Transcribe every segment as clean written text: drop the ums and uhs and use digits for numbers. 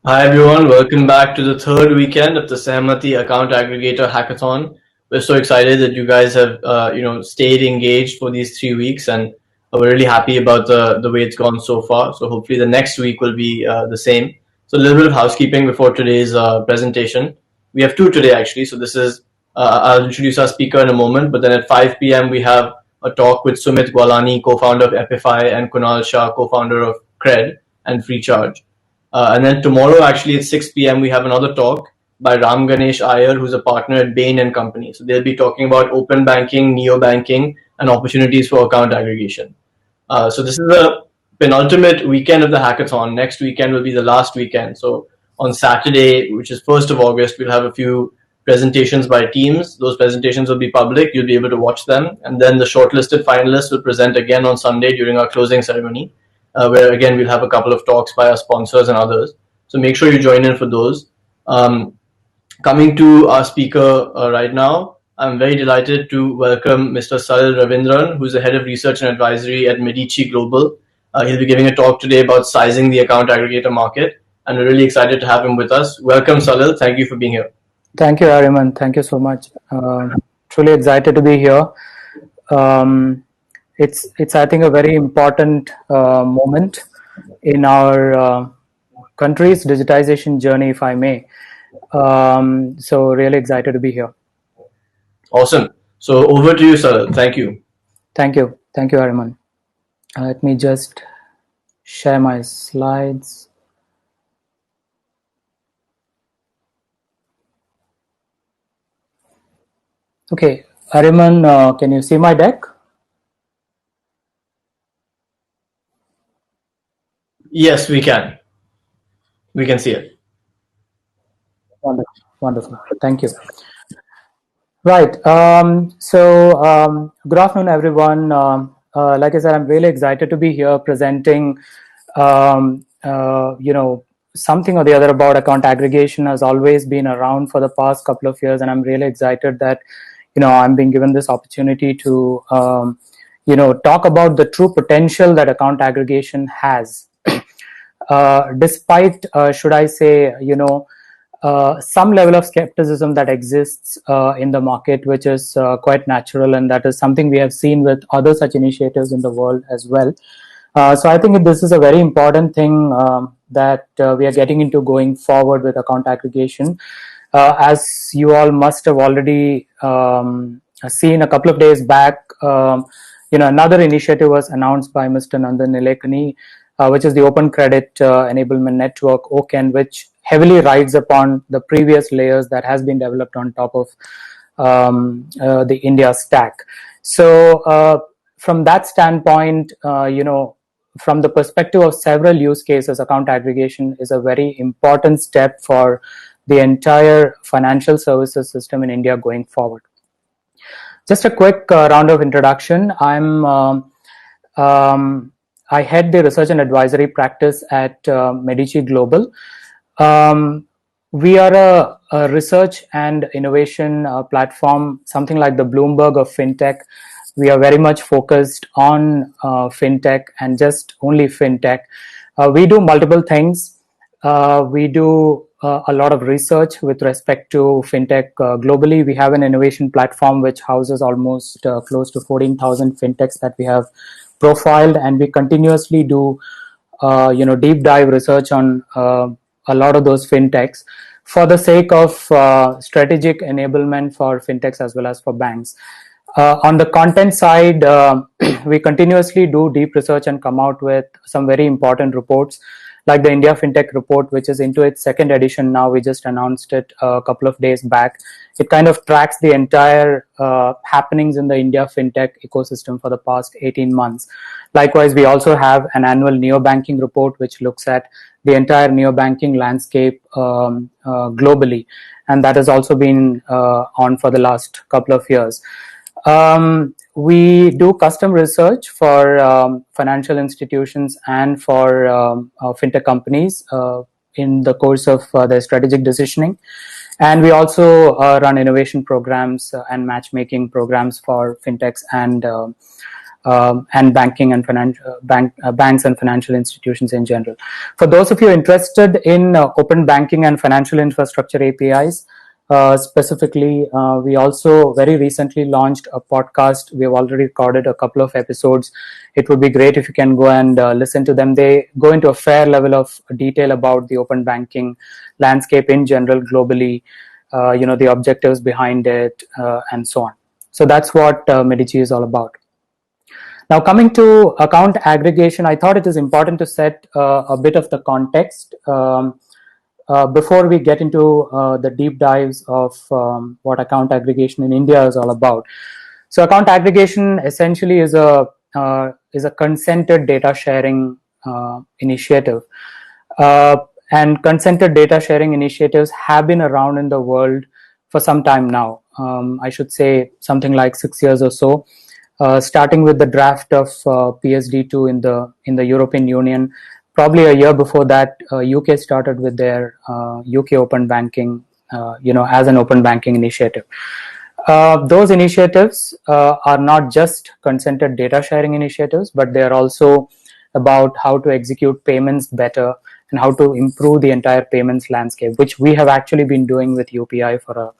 Hi everyone, welcome back to the third weekend of the Sahmati Account Aggregator Hackathon. We're so excited that you guys have stayed engaged for these 3 weeks, and we're really happy about the way it's gone so far. So hopefully the next week will be the same. So a little bit of housekeeping before today's presentation. We have two today actually. So this is I'll introduce our speaker in a moment, but then at 5 p.m. we have a talk with Sumit Gwalani, co-founder of Epify, and Kunal Shah, co-founder of Cred and Free Charge. And then tomorrow, actually at 6 p.m., we have another talk by Ram Ganesh Iyer, who's a partner at Bain and Company. So they'll be talking about open banking, neo banking, and opportunities for account aggregation. So this is the penultimate weekend of the hackathon. Next weekend will be the last weekend. So on Saturday, which is 1st of August, we'll have a few presentations by teams. Those presentations will be public. You'll be able to watch them. And then the shortlisted finalists will present again on Sunday during our closing ceremony, where again we'll have a couple of talks by our sponsors and others. So make sure you join in for those. Coming to our speaker right now, I'm very delighted to welcome Mr. Salil Ravindran, who's the head of research and advisory at MEDICI Global. He'll be giving a talk today about sizing the account aggregator market, and we're really excited to have him with us. Welcome, Salil. Thank you for being here. Thank you, Ariman. Thank you so much. Truly excited to be here. It's I think a very important moment in our country's digitization journey, if I may. So really excited to be here. Awesome. So over to you, Salil. Thank you. Thank you, Ariman. Let me just share my slides. Okay, Ariman, can you see my deck? Yes, we can. We can see it. Wonderful, wonderful. Thank you. Right. Good afternoon, everyone. Like I said, I'm really excited to be here presenting, something or the other about account aggregation. Has always been around for the past couple of years, and I'm really excited that, I'm being given this opportunity to, talk about the true potential that account aggregation has. Despite, should I say, some level of skepticism that exists in the market, which is quite natural, and that is something we have seen with other such initiatives in the world as well. So I think this is a very important thing that we are getting into going forward with account aggregation. As you all must have already seen a couple of days back, another initiative was announced by Mr. Nandan Nilekani, which is the Open Credit Enablement Network, OCEN, which heavily rides upon the previous layers that has been developed on top of the India stack. So from that standpoint, from the perspective of several use cases, account aggregation is a very important step for the entire financial services system in India going forward. Just a quick round of introduction. I head the research and advisory practice at MEDICI Global. We are a research and innovation platform, something like the Bloomberg of fintech. We are very much focused on fintech and just only fintech. We do multiple things. We do a lot of research with respect to fintech globally. We have an innovation platform which houses almost close to 14,000 fintechs that we have profiled, and we continuously do deep dive research on a lot of those fintechs for the sake of strategic enablement for fintechs as well as for banks. On the content side, we continuously do deep research and come out with some very important reports, like the India FinTech report, which is into its second edition now. We just announced it a couple of days back. It kind of tracks the entire happenings in the India FinTech ecosystem for the past 18 months. Likewise, we also have an annual neobanking report, which looks at the entire neobanking landscape globally. And that has also been on for the last couple of years. We do custom research for financial institutions and for fintech companies in the course of their strategic decisioning. And we also run innovation programs and matchmaking programs for fintechs and and banking and banks and financial institutions in general. For those of you interested in open banking and financial infrastructure APIs, specifically, we also very recently launched a podcast. We have already recorded a couple of episodes. It would be great if you can go and listen to them. They go into a fair level of detail about the open banking landscape in general, globally, the objectives behind it, and so on. So that's what MEDICI is all about. Now, coming to account aggregation, I thought it is important to set a bit of the context before we get into the deep dives of what account aggregation in India is all about. So, account aggregation essentially is a consented data sharing initiative, and consented data sharing initiatives have been around in the world for some time now. I should say something like 6 years or so. Starting with the draft of PSD2 in the European Union. Probably a year before that, UK started with their UK open banking, as an open banking initiative. Those initiatives are not just consented data sharing initiatives, but they are also about how to execute payments better and how to improve the entire payments landscape, which we have actually been doing with UPI for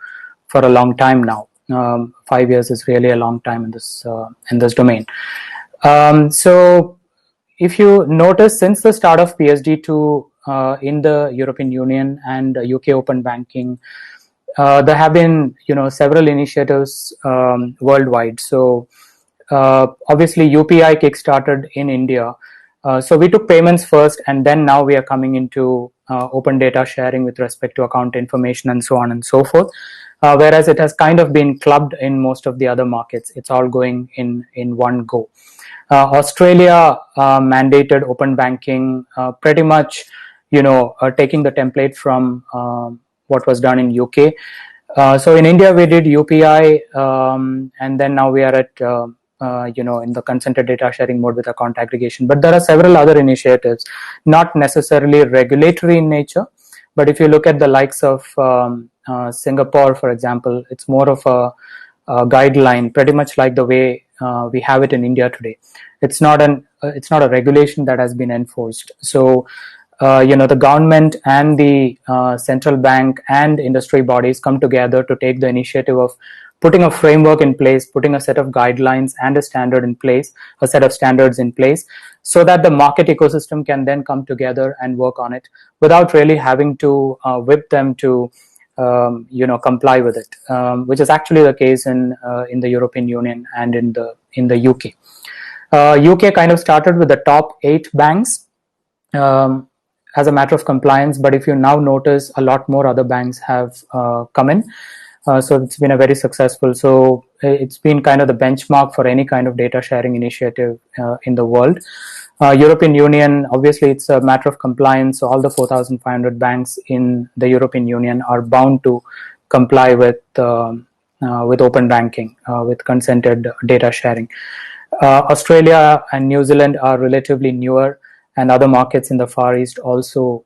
a long time now. 5 years is really a long time in this domain. So if you notice, since the start of PSD2 in the European Union and UK open banking, there have been several initiatives worldwide. So obviously UPI kickstarted in India. So we took payments first, and then now we are coming into open data sharing with respect to account information and so on and so forth. Whereas it has kind of been clubbed in most of the other markets. It's all going in one go. Australia mandated open banking, pretty much, taking the template from what was done in UK. So in India, we did UPI, and then now we are at, in the consented data sharing mode with account aggregation. But there are several other initiatives, not necessarily regulatory in nature. But if you look at the likes of Singapore, for example, it's more of a guideline, pretty much like the way we have it in India today. It's not a regulation that has been enforced. So, the government and the central bank and industry bodies come together to take the initiative of putting a framework in place, putting a set of guidelines and a standard in place, a set of standards in place, so that the market ecosystem can then come together and work on it without really having to whip them to comply with it, which is actually the case in the European Union and in the UK. UK kind of started with the top 8 banks as a matter of compliance, but if you now notice, a lot more other banks have come in. So it's been a very successful. So it's been kind of the benchmark for any kind of data sharing initiative in the world. European Union, obviously, it's a matter of compliance. So all the 4,500 banks in the European Union are bound to comply with open banking, with consented data sharing. Australia and New Zealand are relatively newer, and other markets in the Far East also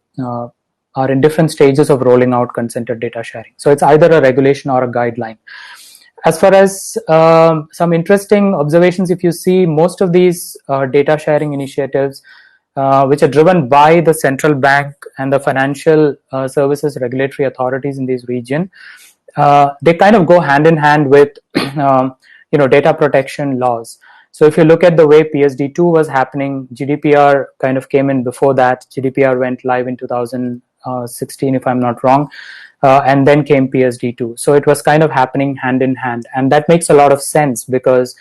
are in different stages of rolling out consented data sharing. So it's either a regulation or a guideline. As far as some interesting observations, if you see, most of these data sharing initiatives, which are driven by the central bank and the financial services regulatory authorities in this region, they kind of go hand in hand with data protection laws. So if you look at the way PSD2 was happening, GDPR kind of came in before that. GDPR went live in 2016, if I'm not wrong. And then came PSD2. So it was kind of happening hand in hand. And that makes a lot of sense because,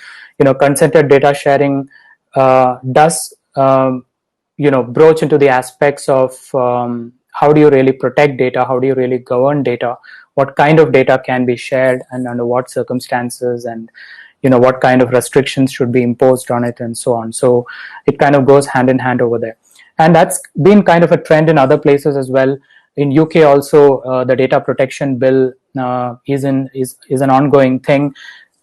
consented data sharing does, broach into the aspects of how do you really protect data? How do you really govern data? What kind of data can be shared and under what circumstances, and, what kind of restrictions should be imposed on it and so on. So it kind of goes hand in hand over there. And that's been kind of a trend in other places as well. In UK also, the data protection bill is an ongoing thing.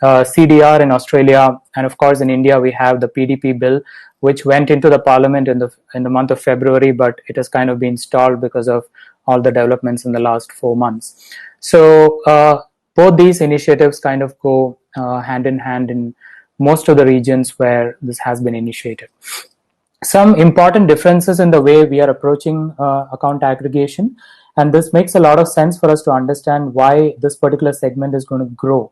CDR in Australia, and of course in India we have the PDP bill, which went into the parliament in the month of February, but it has kind of been stalled because of all the developments in the last 4 months. So both these initiatives kind of go hand in hand in most of the regions where this has been initiated. Some important differences in the way we are approaching account aggregation, and this makes a lot of sense for us to understand why this particular segment is going to grow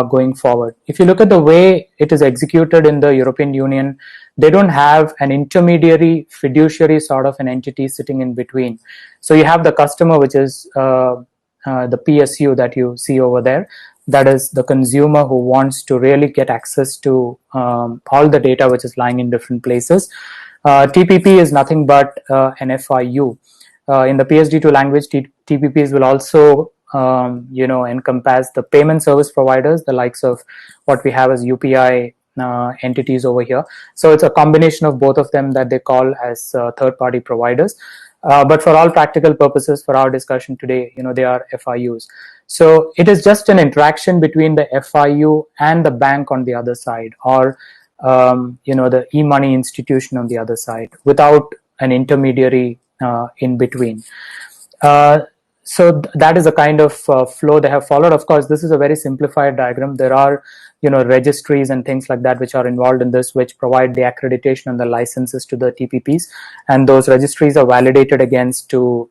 going forward. If you look at the way it is executed in the European Union, they don't have an intermediary fiduciary sort of an entity sitting in between. So you have the customer, which is the PSU that you see over there. That is the consumer who wants to really get access to all the data which is lying in different places. TPP is nothing but an FIU. In the PSD2 language, TPPs will also encompass the payment service providers, the likes of what we have as UPI entities over here. So it's a combination of both of them that they call as third-party providers. But for all practical purposes, for our discussion today, they are FIUs. So it is just an interaction between the FIU and the bank on the other side, or the e-money institution on the other side, without an intermediary in between. So that is a kind of flow they have followed. Of course, this is a very simplified diagram. There are registries and things like that which are involved in this, which provide the accreditation and the licenses to the TPPs, and those registries are validated against to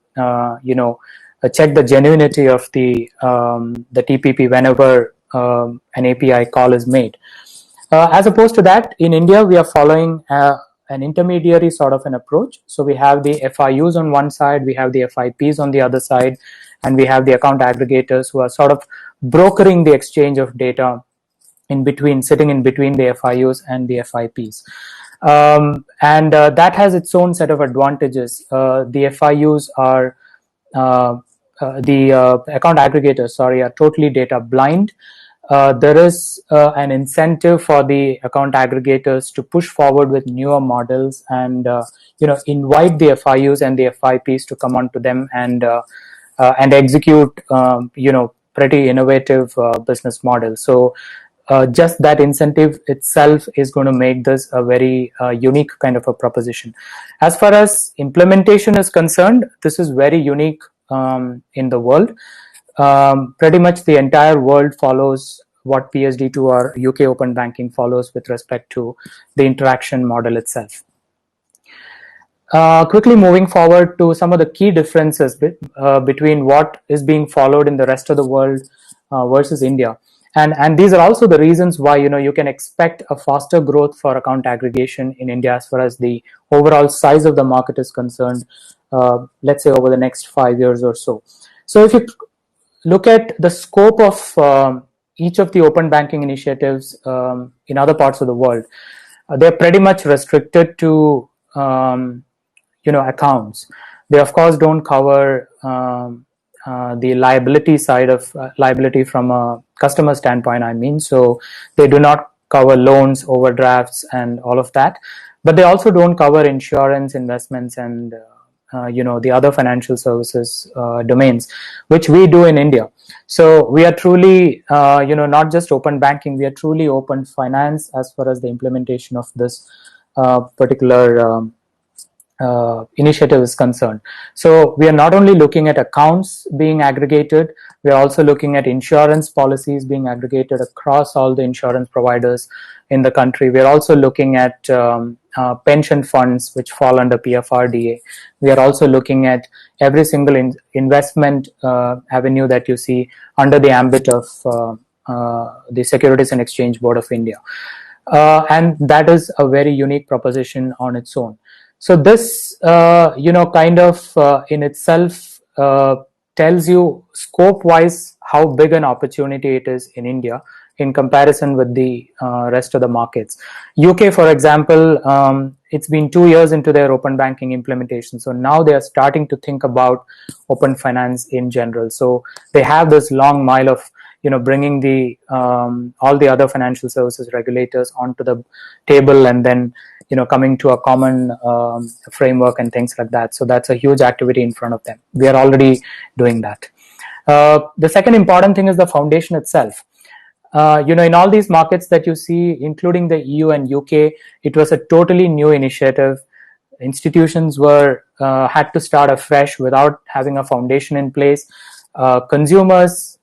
check the genuinity of the TPP whenever an API call is made. As opposed to that, in India, we are following an intermediary sort of an approach. So we have the FIUs on one side, we have the FIPs on the other side, and we have the account aggregators who are sort of brokering the exchange of data in between, sitting in between the FIUs and the FIPs. And that has its own set of advantages. The FIUs are the account aggregators, are totally data blind. There is an incentive for the account aggregators to push forward with newer models and invite the FIUs and the FIPs to come onto them and execute pretty innovative business models. So just that incentive itself is going to make this a very unique kind of a proposition. As far as implementation is concerned, this is very unique in the world. Pretty much the entire world follows what PSD2 or UK open banking follows with respect to the interaction model itself. Quickly moving forward to some of the key differences between what is being followed in the rest of the world versus India. And these are also the reasons why you can expect a faster growth for account aggregation in India as far as the overall size of the market is concerned, let's say over the next 5 years or so. So if you look at the scope of each of the open banking initiatives in other parts of the world, they're pretty much restricted to accounts. They of course don't cover the liability side of liability from a customer standpoint, so they do not cover loans, overdrafts, and all of that. But they also don't cover insurance, investments, and the other financial services domains, which we do in India. So we are truly, not just open banking, we are truly open finance as far as the implementation of this particular initiative is concerned. So we are not only looking at accounts being aggregated, we are also looking at insurance policies being aggregated across all the insurance providers in the country. We are also looking at pension funds which fall under PFRDA. We are also looking at every single investment avenue that you see under the ambit of the Securities and Exchange Board of India. And that is a very unique proposition on its own. So this, kind of in itself tells you scope-wise how big an opportunity it is in India in comparison with the rest of the markets. UK, for example, it's been 2 years into their open banking implementation. So now they are starting to think about open finance in general. So they have this long mile of bringing the all the other financial services regulators onto the table and then coming to a common framework and things like that. So that's a huge activity in front of them. We are already doing that. The second important thing is the foundation itself. In all these markets that you see, including the EU and UK, it was a totally new initiative. Institutions were had to start afresh without having a foundation in place. Consumers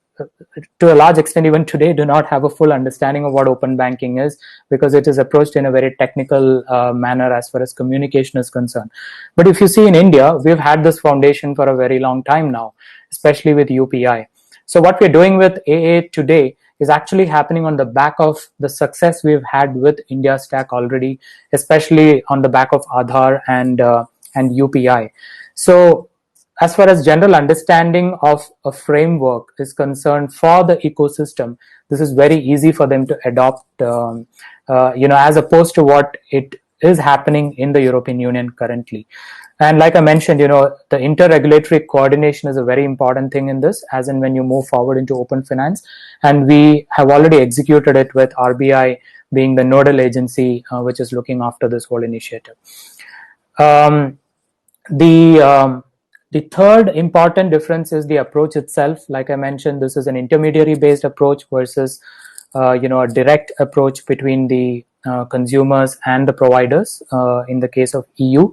to a large extent, even today, do not have a full understanding of what open banking is, because it is approached in a very technical manner as far as communication is concerned. But if you see in India, we've had this foundation for a very long time now, especially with UPI. So what we're doing with AA today is actually happening on the back of the success we've had with India Stack already, especially on the back of Aadhaar and UPI. So as far as general understanding of a framework is concerned for the ecosystem, this is very easy for them to adopt, as opposed to what it is happening in the European Union currently. And like I mentioned, the inter-regulatory coordination is a very important thing in this, as in when you move forward into open finance. And we have already executed it with RBI being the nodal agency, which is looking after this whole initiative. The third important difference is the approach itself. Like I mentioned, this is an intermediary-based approach versus, a direct approach between the consumers and the providers in the case of EU.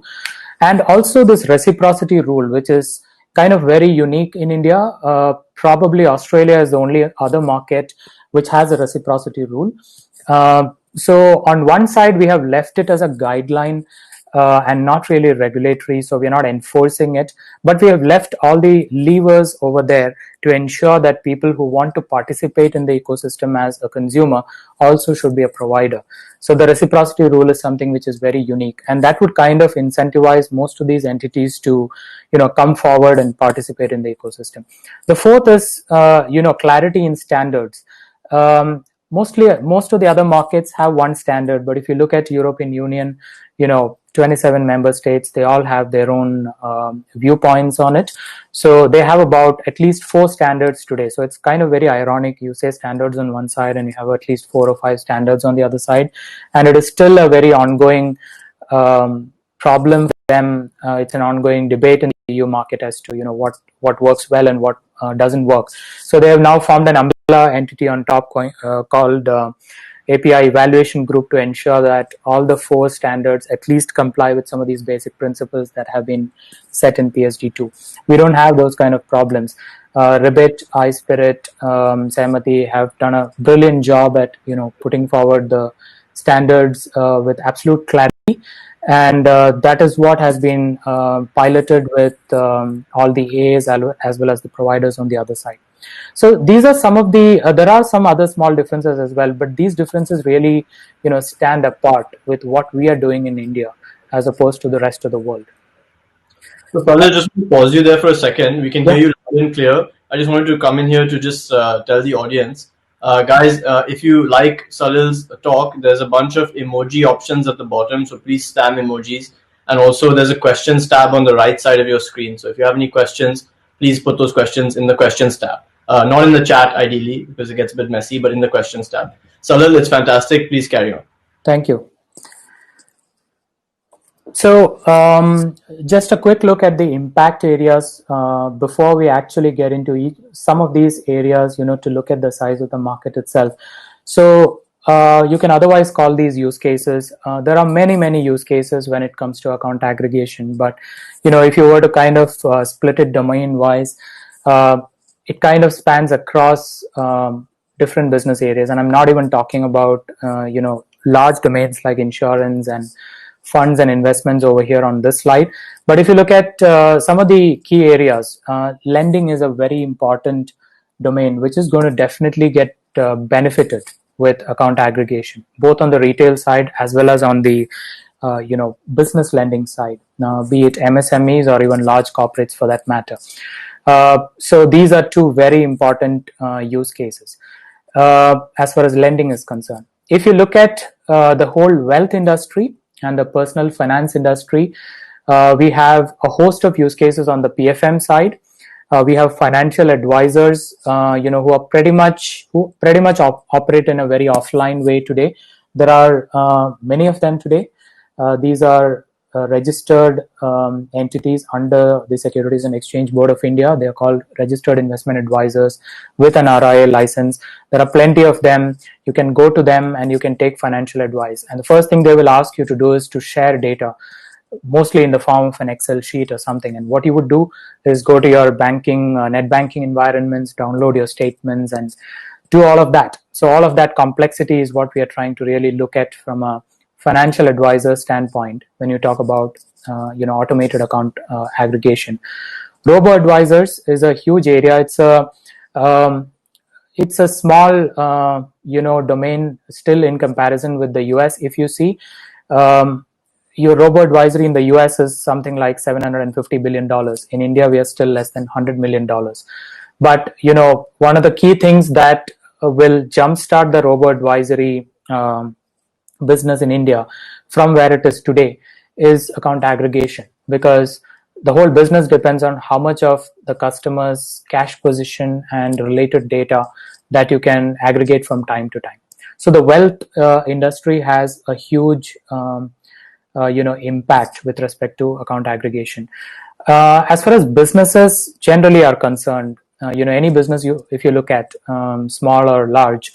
And also this reciprocity rule, which is kind of very unique in India. Probably Australia is the only other market which has a reciprocity rule. So on one side, we have left it as a guideline and not really regulatory, so we're not enforcing it, but we have left all the levers over there to ensure that people who want to participate in the ecosystem as a consumer also should be a provider. So the reciprocity rule is something which is very unique, and that would kind of incentivize most of these entities to, come forward and participate in the ecosystem. The fourth is, clarity in standards. Most of the other markets have one standard, but if you look at European Union, 27 member states, they all have their own viewpoints on it. So they have about at least 4 standards today. So it's kind of very ironic. You say standards on one side and you have at least 4 or 5 standards on the other side. And it is still a very ongoing problem for them. It's an ongoing debate in the EU market as to, what works well and what doesn't work. So they have now formed an umbrella entity on top called API evaluation group to ensure that all the 4 standards at least comply with some of these basic principles that have been set in PSD2. We don't have those kind of problems. Ribbit, iSpirit, Sehmati have done a brilliant job at putting forward the standards with absolute clarity, and that is what has been piloted with all the AAs as well as the providers on the other side. So these are some of the, there are some other small differences as well, but these differences really, stand apart with what we are doing in India as opposed to the rest of the world. So, Salil, just to pause you there for a second. We can hear you loud and clear. I just wanted to come in here to just tell the audience. Guys, if you like Salil's talk, there's a bunch of emoji options at the bottom, so please spam emojis. And also, there's a questions tab on the right side of your screen. So if you have any questions, please put those questions in the questions tab. Not in the chat, ideally, because it gets a bit messy, but in the questions tab. Salil, it's fantastic. Please carry on. Thank you. So just a quick look at the impact areas before we actually get into some of these areas, to look at the size of the market itself. So you can otherwise call these use cases. There are many use cases when it comes to account aggregation, but if you were to kind of split it domain wise, it kind of spans across different business areas, and I'm not even talking about large domains like insurance and funds and investments over here on this slide. But if you look at some of the key areas, lending is a very important domain which is going to definitely get benefited with account aggregation, both on the retail side as well as on the business lending side, be it MSMEs or even large corporates for that matter. So these are 2 very important use cases as far as lending is concerned. If you look at the whole wealth industry and the personal finance industry, we have a host of use cases on the PFM side. We have financial advisors, who pretty much operate in a very offline way today. There are many of them today. These are registered entities under the Securities and Exchange Board of India. They are called registered investment advisors with an RIA license. There are plenty of them. You can go to them and you can take financial advice. And the first thing they will ask you to do is to share data. mostly in the form of an Excel sheet or something. And what you would do is go to your banking, net banking environments, download your statements, and do all of that. So all of that complexity is what we are trying to really look at from a financial advisor standpoint when you talk about automated account aggregation. Robo advisors is a huge area. It's a small domain still in comparison with the US. If you see, your robo advisory in the US is something like $750 billion. In India, we are still less than $100 million. But one of the key things that will jumpstart the robo advisory business in India from where it is today is account aggregation, because the whole business depends on how much of the customer's cash position and related data that you can aggregate from time to time. So the wealth industry has a huge impact with respect to account aggregation. As far as businesses generally are concerned, any business if you look at, small or large,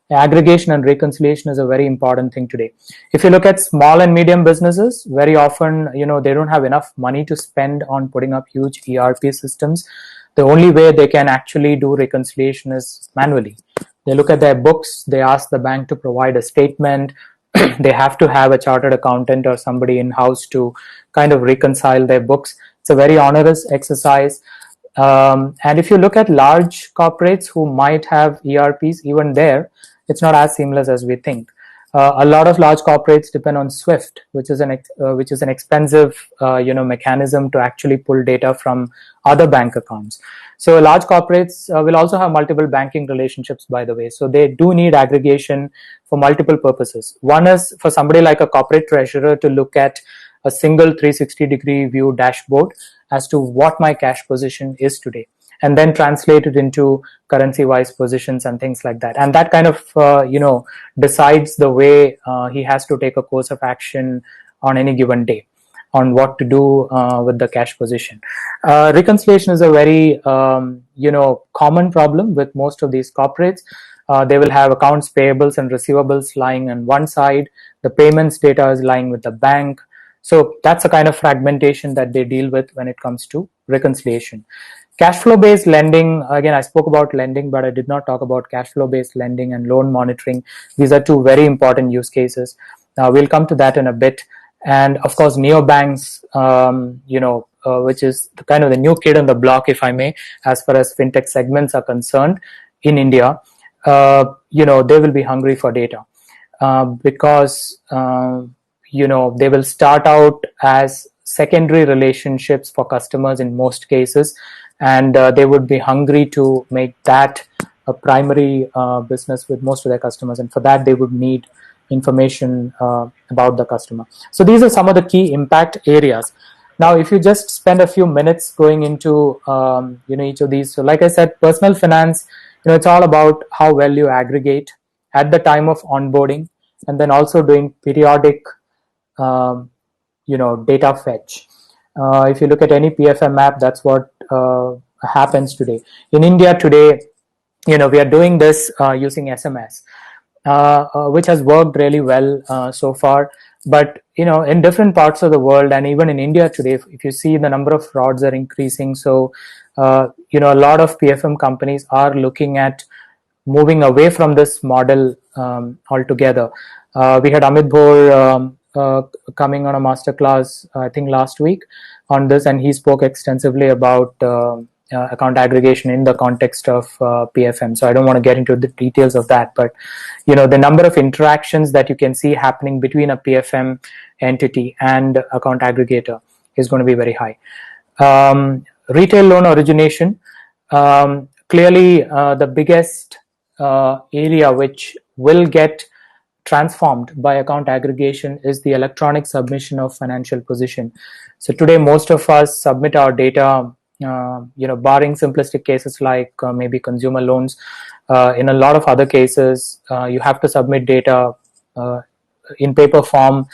aggregation and reconciliation is a very important thing today. If you look at small and medium businesses, very often they don't have enough money to spend on putting up huge ERP systems. The only way they can actually do reconciliation is manually. They look at their books, they ask the bank to provide a statement. They have to have a chartered accountant or somebody in-house to kind of reconcile their books. It's a very onerous exercise. And if you look at large corporates who might have ERPs, even there, it's not as seamless as we think. A lot of large corporates depend on Swift, which is an expensive mechanism to actually pull data from other bank accounts. So large corporates will also have multiple banking relationships, by the way. So they do need aggregation for multiple purposes. One is for somebody like a corporate treasurer to look at a single 360-degree view dashboard as to what my cash position is today, and then translate it into currency-wise positions and things like that. And that kind of, decides the way he has to take a course of action on any given day on what to do with the cash position. Reconciliation is a very, common problem with most of these corporates. They will have accounts payables and receivables lying on one side. The payments data is lying with the bank. So that's a kind of fragmentation that they deal with when it comes to reconciliation. Cash flow based lending, again, I spoke about lending, but I did not talk about cash flow based lending and loan monitoring. These are two very important use cases. We'll come to that in a bit. And of course, neobanks, which is kind of the new kid on the block, if I may, as far as fintech segments are concerned in India. They will be hungry for data because they will start out as secondary relationships for customers in most cases, and they would be hungry to make that a primary business with most of their customers, and for that they would need information about the customer. So these are some of the key impact areas. Now, if you just spend a few minutes going into each of these, so like I said, personal finance, it's all about how well you aggregate at the time of onboarding, and then also doing periodic data fetch. If you look at any PFM app, that's what happens today. In India today, we are doing this using SMS, which has worked really well so far. But in different parts of the world, and even in India today, if you see, the number of frauds are increasing. So a lot of PFM companies are looking at moving away from this model altogether. We had Amit Bhor coming on a masterclass, I think last week, on this, and he spoke extensively about account aggregation in the context of PFM. So I don't want to get into the details of that, but the number of interactions that you can see happening between a PFM entity and account aggregator is going to be very high. Retail loan origination, clearly the biggest area which will get transformed by account aggregation is the electronic submission of financial position. So today most of us submit our data, barring simplistic cases like maybe consumer loans. In a lot of other cases, you have to submit data in paper form.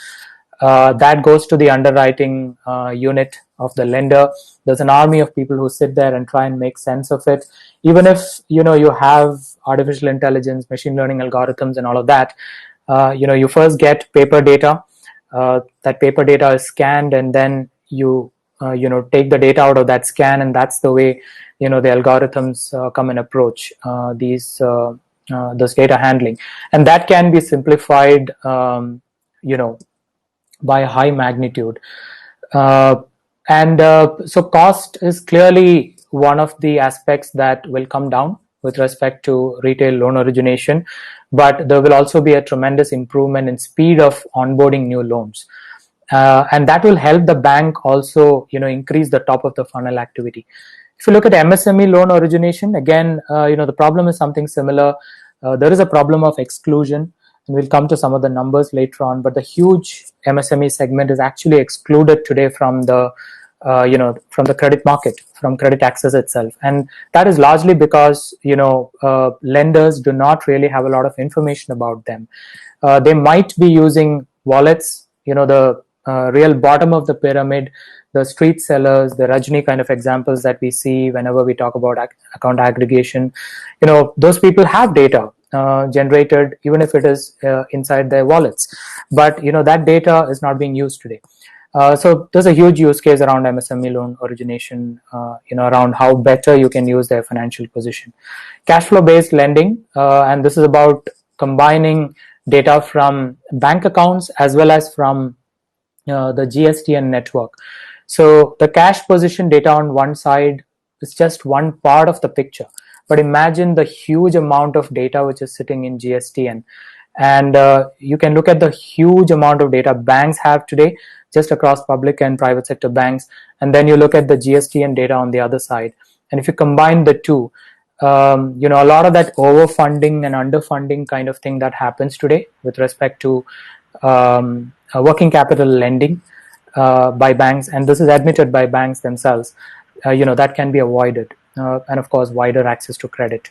That goes to the underwriting unit of the lender. There's an army of people who sit there and try and make sense of it. Even if you have artificial intelligence, machine learning algorithms, and all of that, you first get paper data. that paper data is scanned, and then you take the data out of that scan, and that's the way the algorithms come and approach this data handling, and that can be simplified by a high magnitude. So cost is clearly one of the aspects that will come down with respect to retail loan origination, but there will also be a tremendous improvement in speed of onboarding new loans. And that will help the bank also increase the top of the funnel activity. If you look at MSME loan origination, again, the problem is something similar. There is a problem of exclusion, and we'll come to some of the numbers later on, but the huge MSME segment is actually excluded today from the from the credit market, from credit access itself, and that is largely because lenders do not really have a lot of information about them. They might be using wallets, the real bottom of the pyramid, the street sellers, the Rajni kind of examples that we see whenever we talk about account aggregation. Those people have data generated, even if it is inside their wallets, but that data is not being used today. So there's a huge use case around MSME loan origination, around how better you can use their financial position. Cash flow based lending, and this is about combining data from bank accounts as well as from the GSTN network. So the cash position data on one side is just one part of the picture, but imagine the huge amount of data which is sitting in GSTN, and you can look at the huge amount of data banks have today just across public and private sector banks, and then you look at the GSTN data on the other side, and if you combine the two, a lot of that overfunding and underfunding kind of thing that happens today with respect to working capital lending by banks, and this is admitted by banks themselves, that can be avoided, and of course wider access to credit.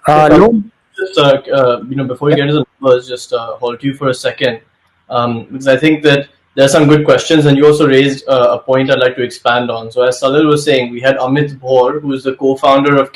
Just before you get into the numbers, just hold you for a second, because I think that there are some good questions, and you also raised a point I'd like to expand on. So as Salil was saying, we had Amit Bhor, who is the co-founder of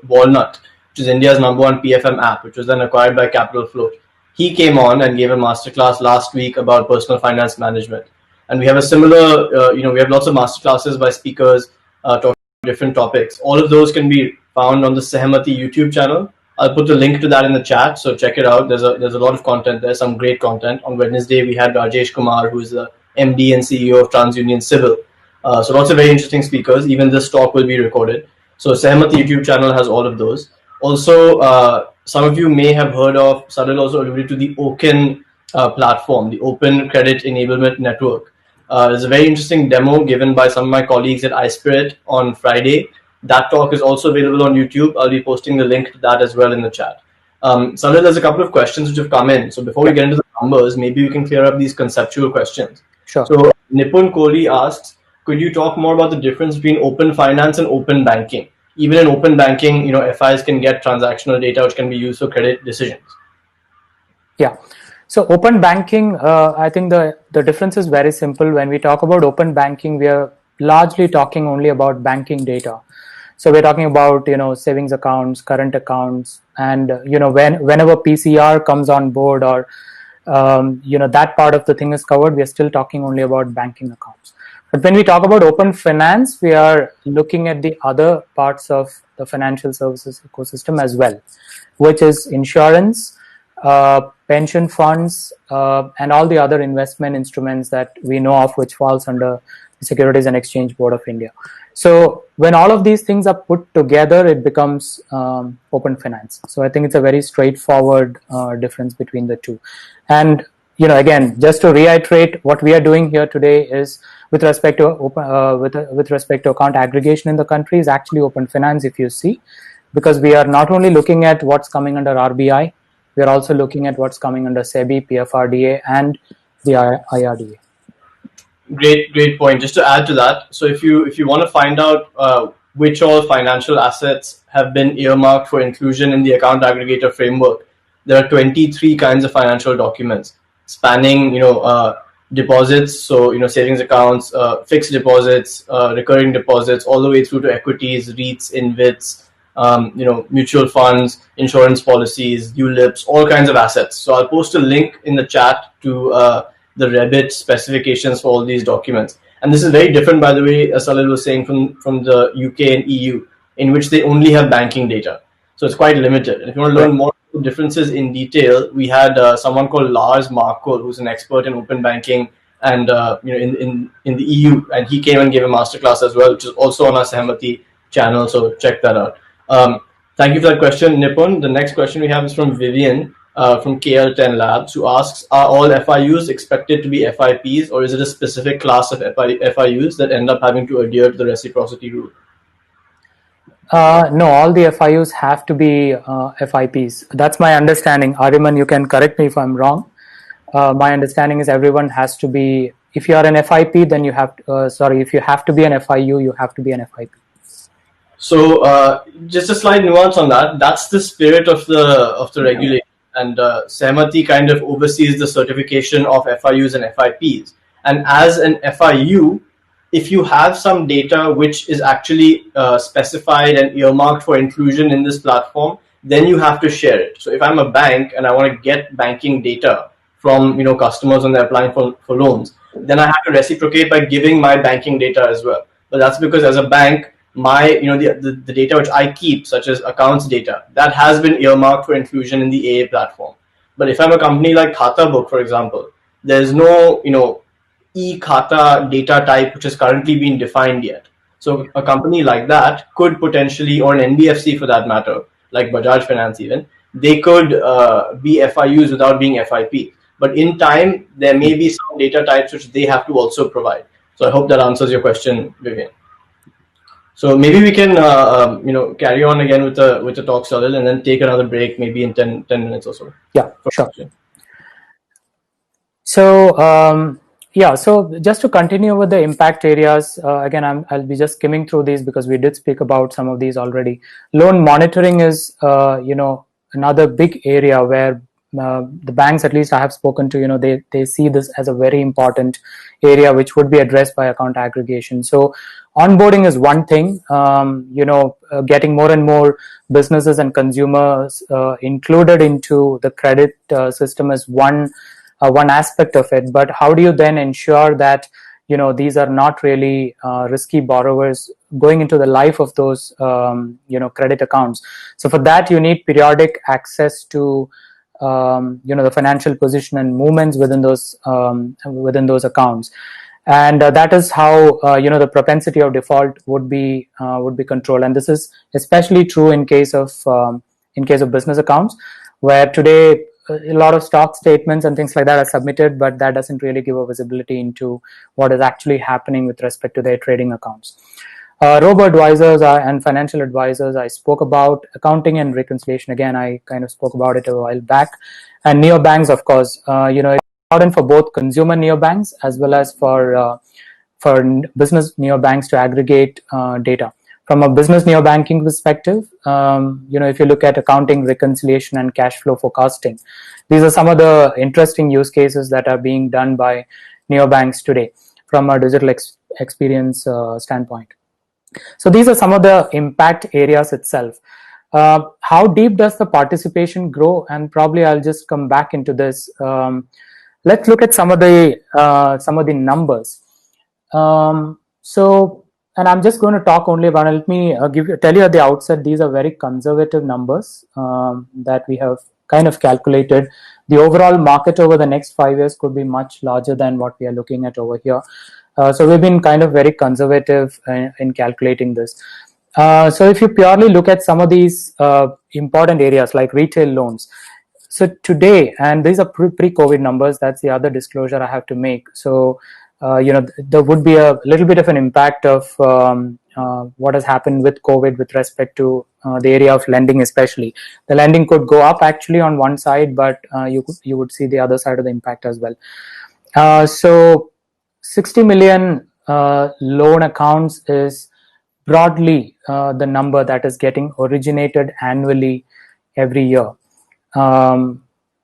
Walnut, which is India's #1 PFM app, which was then acquired by Capital Float. He came on and gave a masterclass last week about personal finance management, and we have a similar, we have lots of masterclasses by speakers talking about different topics. All of those can be found on the Sehmati YouTube channel. I'll put the link to that in the chat, so check it out. There's a lot of content. There's some great content. On Wednesday, we had Rajesh Kumar, who is the MD and CEO of TransUnion Civil. So lots of very interesting speakers. Even this talk will be recorded. So Sehmati YouTube channel has all of those. Also, some of you may have heard of, Salil also alluded to the OCEN platform, the Open Credit Enablement Network. There's a very interesting demo given by some of my colleagues at iSpirit on Friday. That talk is also available on YouTube. I'll be posting the link to that as well in the chat. Salil, there's a couple of questions which have come in. So before we get into the numbers, maybe we can clear up these conceptual questions. Sure. So Nipun Kohli asks, could you talk more about the difference between open finance and open banking? Even in open banking, FIs can get transactional data which can be used for credit decisions. Yeah. So open banking, I think the difference is very simple. When we talk about open banking, we are largely talking only about banking data. So we're talking about savings accounts, current accounts, and whenever PCR comes on board, or that part of the thing is covered, we are still talking only about banking accounts. But when we talk about open finance, we are looking at the other parts of the financial services ecosystem as well, which is insurance, pension funds, and all the other investment instruments that we know of, which falls under the Securities and Exchange Board of India. So when all of these things are put together, it becomes open finance. So I think it's a very straightforward difference between the two. And again, just to reiterate, what we are doing here today is with respect to with respect to account aggregation in the country is actually open finance, if you see, because we are not only looking at what's coming under RBI, we are also looking at what's coming under SEBI, PFRDA, and the IRDA. Great point. Just to add to that, so if you want to find out which all financial assets have been earmarked for inclusion in the account aggregator framework, there are 23 kinds of financial documents spanning deposits, so savings accounts, fixed deposits, recurring deposits, all the way through to equities, REITs, InvITs, mutual funds, insurance policies, ULIPs, all kinds of assets. So I'll post a link in the chat to the Rebit specifications for all these documents. And this is very different, by the way, as Salil was saying, from the UK and EU, in which they only have banking data. So it's quite limited. And if you want to learn more differences in detail, we had someone called Lars Markol, who's an expert in open banking and in the EU, and he came and gave a masterclass as well, which is also on our Sahmati channel. So check that out. Thank you for that question, Nipun. The next question we have is from Vivian from KL10 Labs, who asks, are all FIUs expected to be FIPs, or is it a specific class of FIUs that end up having to adhere to the reciprocity rule? No, all the FIUs have to be FIPs. That's my understanding. Ariman, you can correct me if I'm wrong. My understanding is everyone has to be, if you are an FIP, then you have if you have to be an FIU, you have to be an FIP. So just a slight nuance on that. That's the spirit of the regulation, and Sahmati kind of oversees the certification of FIUs and FIPs. And as an FIU, if you have some data which is actually specified and earmarked for inclusion in this platform, then you have to share it. So if I'm a bank and I want to get banking data from customers when they're applying for loans, then I have to reciprocate by giving my banking data as well. But that's because as a bank, my the data which I keep, such as accounts data, that has been earmarked for inclusion in the AA platform. But if I'm a company like Khata Book, for example, there's no e-Khata data type which is currently being defined yet. So a company like that could potentially, or an NBFC for that matter, like Bajaj Finance even, they could be FIUs without being FIP. But in time, there may be some data types which they have to also provide. So I hope that answers your question, Vivian. So maybe we can carry on again with the talk, Salil, and then take another break, maybe in 10 minutes or so. Yeah, sure. Question. So so just to continue with the impact areas, again, I'll be just skimming through these because we did speak about some of these already. Loan monitoring is another big area where the banks, at least I have spoken to, they see this as a very important area which would be addressed by account aggregation. So onboarding is one thing, getting more and more businesses and consumers included into the credit system is one aspect of it. But how do you then ensure that these are not really risky borrowers going into the life of those credit accounts? So for that, you need periodic access to the financial position and movements within those accounts, and that is how the propensity of default would be controlled. And this is especially true in case of business accounts, where today a lot of stock statements and things like that are submitted, but that doesn't really give a visibility into what is actually happening with respect to their trading accounts. Robo-advisors and financial advisors, I spoke about. Accounting and reconciliation, again, I kind of spoke about it a while back. And neobanks, of course, it's important for both consumer neobanks as well as for business neobanks to aggregate data. From a business neobanking perspective, if you look at accounting, reconciliation, and cash flow forecasting, these are some of the interesting use cases that are being done by neobanks today from a digital experience standpoint. So these are some of the impact areas itself. How deep does the participation grow? And probably I'll just come back into this. Let's look at some of the numbers. And I'm just going to talk only about, let me tell you at the outset, these are very conservative numbers that we have kind of calculated. The overall market over the next 5 years could be much larger than what we are looking at over here. So we've been kind of very conservative in calculating this. So if you purely look at some of these important areas like retail loans, so today, and these are pre-COVID numbers, that's the other disclosure I have to make. So there would be a little bit of an impact of what has happened with COVID with respect to the area of lending, especially. The lending could go up actually on one side, but you would see the other side of the impact as well. So 60 million loan accounts is broadly the number that is getting originated annually every year.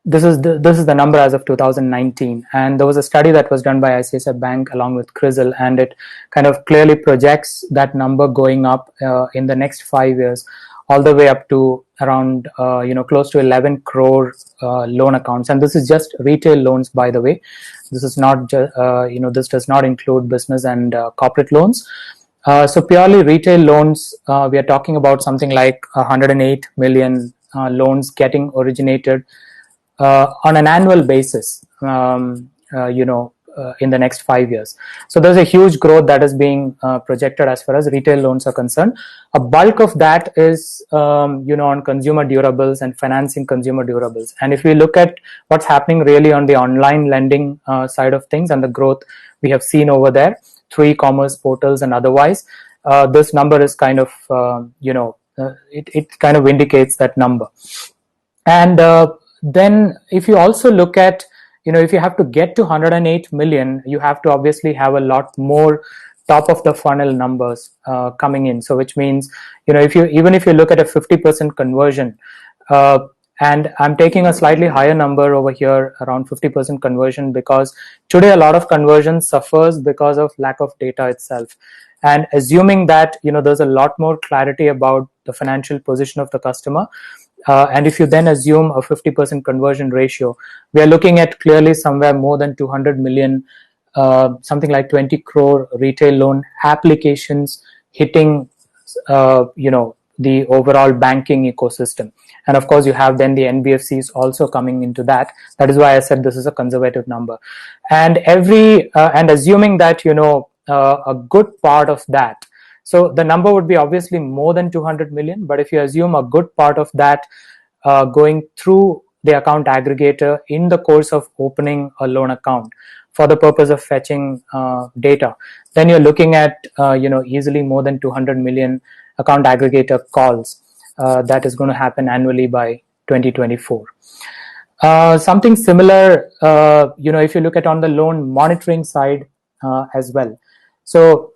This is the number as of 2019, and there was a study that was done by ICICI Bank along with CRISIL, and it kind of clearly projects that number going up in the next 5 years. all the way up to around close to 11 crore loan accounts. And this is just retail loans, by the way. This is not this does not include business and corporate loans. So purely retail loans, we are talking about something like 108 million loans getting originated on an annual basis, in the next 5 years. So there's a huge growth that is being projected as far as retail loans are concerned. A bulk of that is, on consumer durables and financing consumer durables. And if we look at what's happening really on the online lending side of things and the growth we have seen over there through e-commerce portals and otherwise, this number is kind of, it kind of indicates that number. And then if you also look at, if you have to get to 108 million, you have to obviously have a lot more top of the funnel numbers coming in. So which means, if you look at a 50% conversion, and I'm taking a slightly higher number over here, around 50% conversion, because today a lot of conversion suffers because of lack of data itself. And assuming that, there's a lot more clarity about the financial position of the customer, and if you then assume a 50% conversion ratio, we are looking at clearly somewhere more than 200 million, something like 20 crore retail loan applications hitting, the overall banking ecosystem. And of course, you have then the NBFCs also coming into that. That is why I said this is a conservative number. And and assuming that, a good part of that, so the number would be obviously more than 200 million, but if you assume a good part of that going through the account aggregator in the course of opening a loan account for the purpose of fetching data, then you're looking at, easily more than 200 million account aggregator calls that is going to happen annually by 2024. Something similar, if you look at on the loan monitoring side as well. So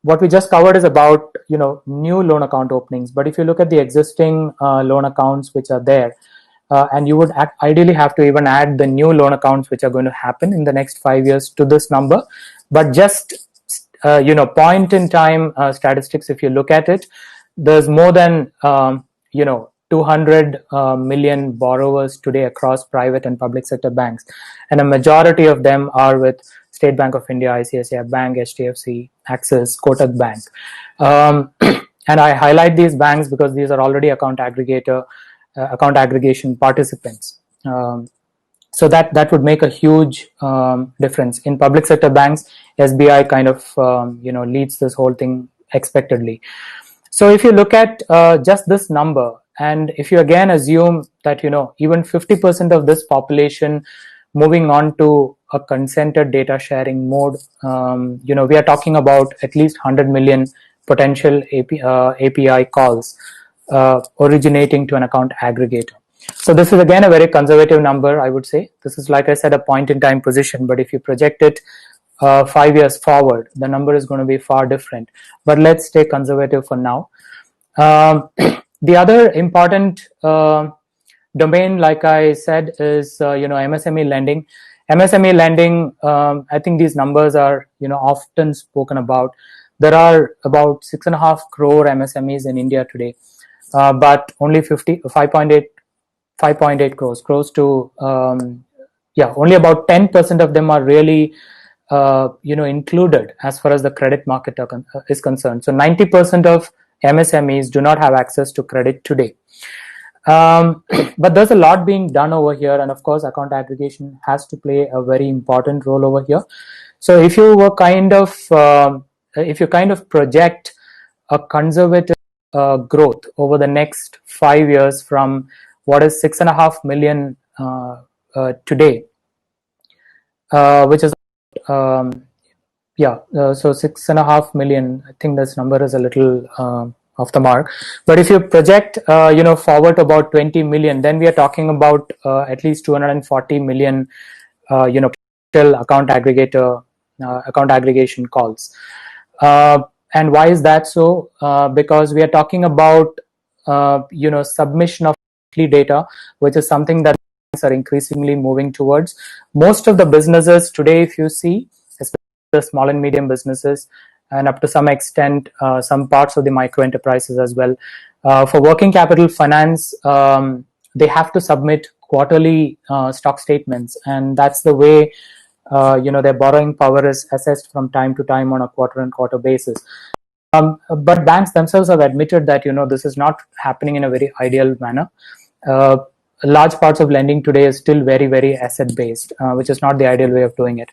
what we just covered is about, new loan account openings. But if you look at the existing loan accounts which are there, and you would ideally have to even add the new loan accounts which are going to happen in the next 5 years to this number. But just, point in time statistics, if you look at it, there's more than, 200 million borrowers today across private and public sector banks. And a majority of them are with State Bank of India, ICICI Bank, HDFC, Axis, Kotak Bank. And I highlight these banks because these are already account aggregation participants. So that would make a huge difference. In public sector banks, SBI kind of leads this whole thing expectedly. So if you look at just this number, and if you again assume that even 50% of this population moving on to a consented data sharing mode, we are talking about at least 100 million potential API calls originating to an account aggregator. So this is again a very conservative number, I would say. This is, like I said, a point in time position, but if you project it 5 years forward, the number is going to be far different. But let's stay conservative for now. The other important domain, like I said, is MSME lending. MSME lending, I think these numbers are often spoken about. There are about 6.5 crore MSMEs in India today, but only 5.8 crores, close to only about 10% of them are really included as far as the credit market is concerned. So 90% of MSMEs do not have access to credit today. But there's a lot being done over here, and of course account aggregation has to play a very important role over here. So if you were kind of project a conservative growth over the next 5 years from what is 6.5 million today, which is so 6.5 million. I think this number is a little off the mark. But if you project, forward to about 20 million, then we are talking about at least 240 million, account aggregation calls. And why is that so? Because we are talking about, submission of data, which is something that are increasingly moving towards. Most of the businesses today, if you see, especially the small and medium businesses, and up to some extent, some parts of the micro enterprises as well, For working capital finance, they have to submit quarterly stock statements, and that's the way their borrowing power is assessed from time to time on a quarter-on-quarter basis. But banks themselves have admitted that this is not happening in a very ideal manner. Large parts of lending today is still very, very asset based, which is not the ideal way of doing it.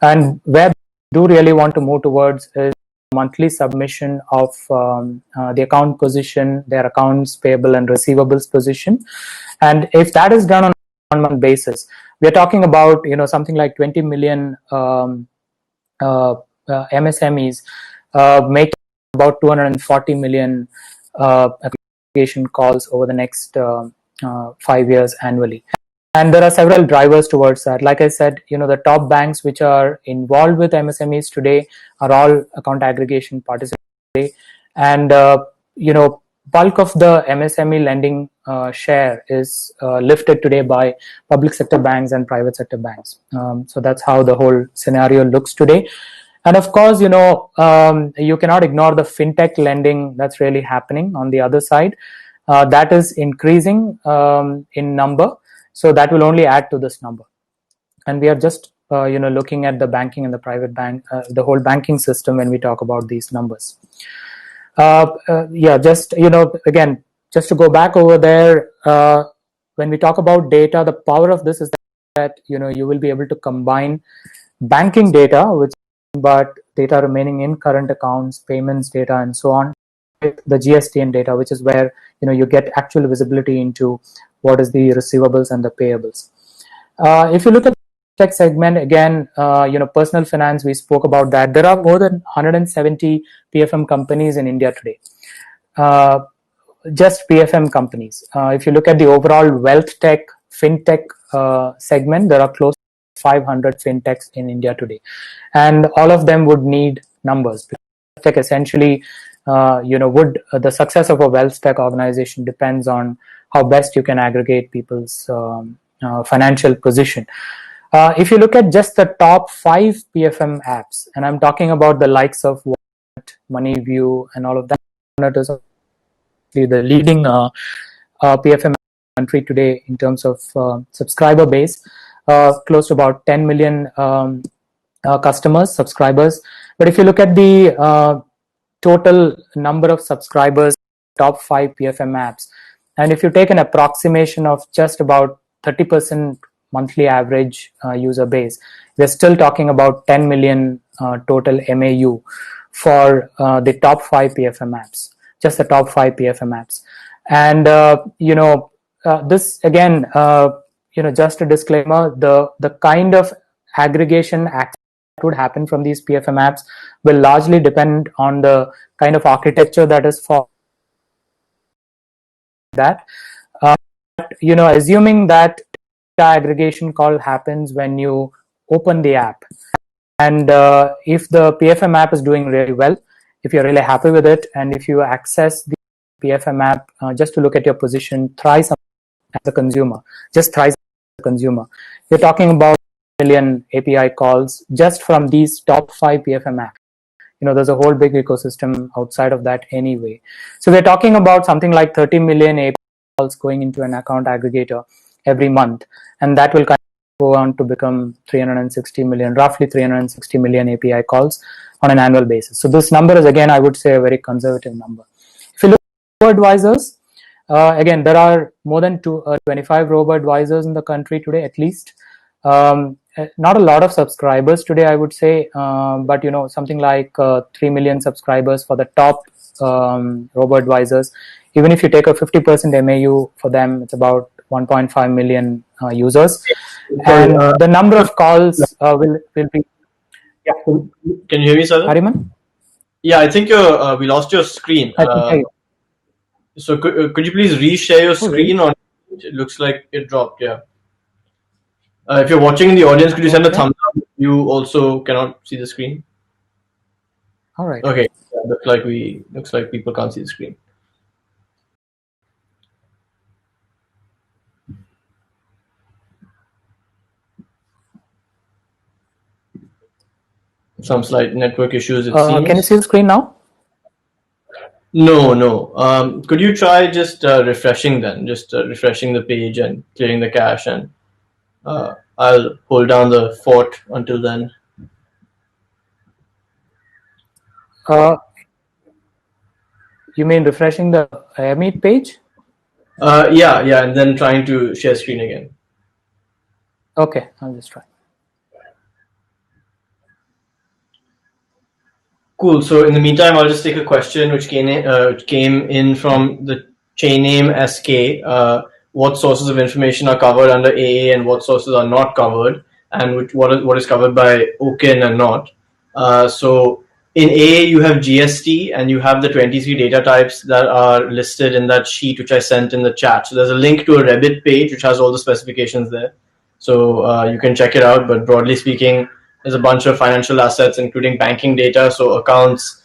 And where do really want to move towards is monthly submission of the account position, their accounts payable and receivables position. And if that is done on a one-month basis, we are talking about something like 20 million MSMEs making about 240 million application calls over the next 5 years annually. And there are several drivers towards that. Like I said, the top banks which are involved with MSMEs today are all account aggregation participants today. And, bulk of the MSME lending share is lifted today by public sector banks and private sector banks. So that's how the whole scenario looks today. And of course, you cannot ignore the fintech lending that's really happening on the other side. That is increasing in number. So that will only add to this number. And we are just, looking at the banking and the private bank, the whole banking system when we talk about these numbers. Again, just to go back over there, when we talk about data, the power of this is that, you will be able to combine banking data, but data remaining in current accounts, payments data, and so on, with the GSTN data, which is where you get actual visibility into what is the receivables and the payables. If you look at the tech segment, again, personal finance, we spoke about that. There are more than 170 PFM companies in India today. Just PFM companies. If you look at the overall wealth tech, fintech segment, there are close to 500 fintechs in India today. And all of them would need numbers. Tech essentially, the success of a wealth tech organization depends on how best you can aggregate people's financial position. If you look at just the top 5 PFM apps, and I'm talking about the likes of Wallet, MoneyView, and all of that, it is the leading PFM country today in terms of subscriber base, close to about 10 million subscribers. But if you look at the total number of subscribers, top 5 PFM apps, and if you take an approximation of just about 30% monthly average user base, we're still talking about 10 million total MAU for the top 5 PFM apps, just the top 5 PFM apps. And this again, just a disclaimer, the kind of aggregation that would happen from these PFM apps will largely depend on the kind of architecture that is for that. Assuming that aggregation call happens when you open the app, and if the PFM app is doing really well, if you're really happy with it, and if you access the PFM app just to look at your position thrice as a consumer, just thrice as a consumer, you're talking about million API calls just from these top 5 PFM apps. There's a whole big ecosystem outside of that anyway. So we're talking about something like 30 million API calls going into an account aggregator every month, and that will kind of go on to become 360 million, roughly 360 million API calls on an annual basis. So this number is, again, I would say, a very conservative number. If you look at robo-advisors, again, there are more than 25 robo-advisors in the country today, at least. Not a lot of subscribers today, I would say, but something like 3 million subscribers for the top robo-advisors. Even if you take a 50% MAU for them, it's about 1.5 million users. And the number of calls will be... Yeah. Can you hear me, Salil? Hariman? Yeah, I think we lost your screen. So could you please reshare your screen? Or it looks like it dropped, yeah. If you're watching in the audience, could you send a thumbs up? You also cannot see the screen. All right. Okay. Yeah, looks like people can't see the screen. Some slight network issues, it seems. Can you see the screen now? No. Could you try just refreshing then? Just refreshing the page and clearing the cache, and I'll hold down the fort until then. Uh, you mean refreshing the Meet page? Yeah, and then trying to share screen again. Okay, I'll just try. Cool. So in the meantime, I'll just take a question which came in from the chain name SK. What sources of information are covered under AA and what sources are not covered, and what is covered by OKIN and not. So in AA, you have GST and you have the 23 data types that are listed in that sheet which I sent in the chat. So there's a link to a Reddit page which has all the specifications there. So you can check it out. But broadly speaking, there's a bunch of financial assets, including banking data, so accounts,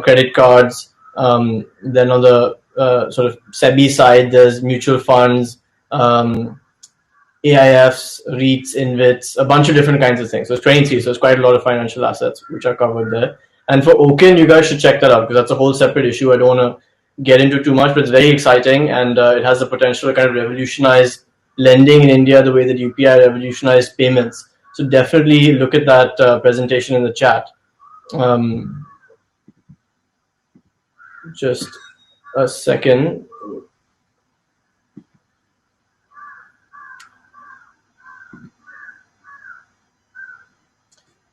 credit cards. Then on the sort of SEBI side, there's mutual funds, AIFs, REITs, InvITs, a bunch of different kinds of things. So it's 23, so it's quite a lot of financial assets which are covered there. And for OKIN, you guys should check that out because that's a whole separate issue. I don't want to get into too much, but it's very exciting and it has the potential to kind of revolutionize lending in India the way that UPI revolutionized payments. So definitely look at that presentation in the chat. Just a second.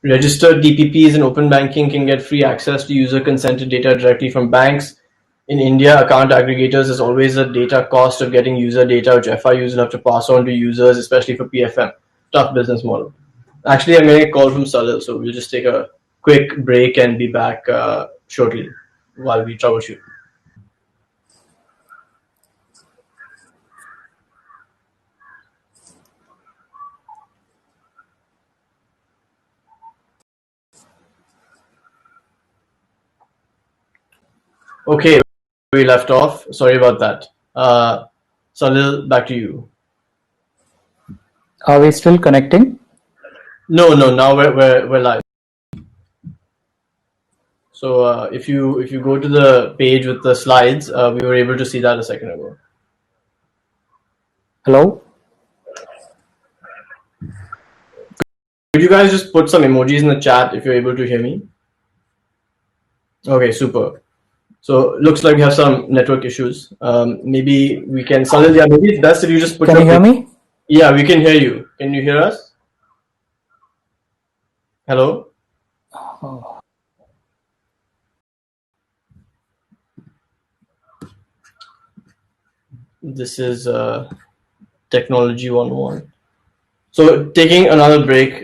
Registered DPPs in open banking can get free access to user-consented data directly from banks. In India, account aggregators is always a data cost of getting user data, which FIUs will have to pass on to users, especially for PFM. Tough business model. Actually, I'm getting a call from Salil, so we'll just take a quick break and be back shortly while we troubleshoot. Okay, we left off. Sorry about that. Salil, back to you. Are we still connecting? No. Now we're live. So if you go to the page with the slides, we were able to see that a second ago. Hello? Could you guys just put some emojis in the chat if you're able to hear me? Okay, super. So looks like we have some network issues. Maybe we can, Salil, yeah, maybe it's best if you just put. Can you hear me? Yeah, we can hear you. Can you hear us? Hello? Oh. This is Technology 101. So taking another break,